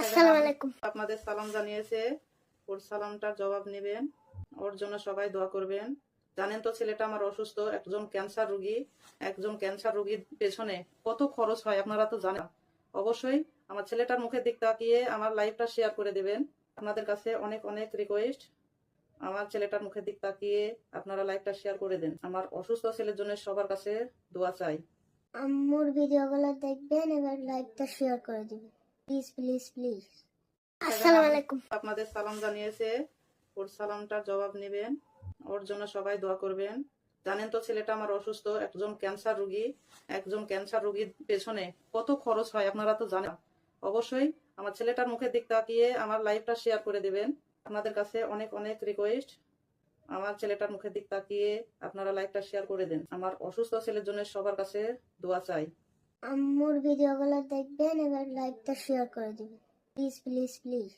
আসসালামু আলাইকুম। আপনাদের সালাম জানিয়েছে, ওর সালামটার জবাব নেবেন। ওর জন্য সবাই দোয়া করবেন। জানেন তো ছেলেটা আমার অসুস্থ, একজন ক্যান্সার রোগীর পেছনে কত খরচ হয় আপনারা তো জানেন। অবশ্যই আমার ছেলেটার মুখের দিক তাকিয়ে আমার লাইভটা শেয়ার করে দেবেন। আপনাদের কাছে অনেক অনেক রিকোয়েস্ট, আমার ছেলেটার মুখের দিক তাকিয়ে আপনারা লাইভটা শেয়ার করে দেন। আমার অসুস্থ ছেলের জন্য সবার কাছে দোয়া চাই। আম্মুর ভিডিওগুলো দেখবেন, এবার লাইকটা শেয়ার করে দিবেন, প্লিজ প্লিজ প্লিজ। আসসালামু আলাইকুম। আপনাদের সালাম জানিয়েছে, ওর সালামটার জবাব নেবেন। ওর জন্য সবাই দোয়া করবেন। জানেন তো ছেলেটা আমার অসুস্থ, একজন ক্যান্সার রোগীর পেছনে কত খরচ হয় আপনারা তো জানেন। অবশ্যই আমার ছেলেটার মুখের দিক তাকিয়ে আমার লাইভটা শেয়ার করে দেবেন। আপনাদের কাছে অনেক অনেক রিকোয়েস্ট, আমার ছেলেটার মুখের দিক তাকিয়ে আপনারা লাইভটা শেয়ার করে দেন। আমার অসুস্থ ছেলের জন্য সবার কাছে দোয়া চাই। আম্মুর ভিডিওগুলো দেখবেন, এবার লাইকটা শেয়ার করে দিবেন, প্লিজ প্লিজ প্লিজ।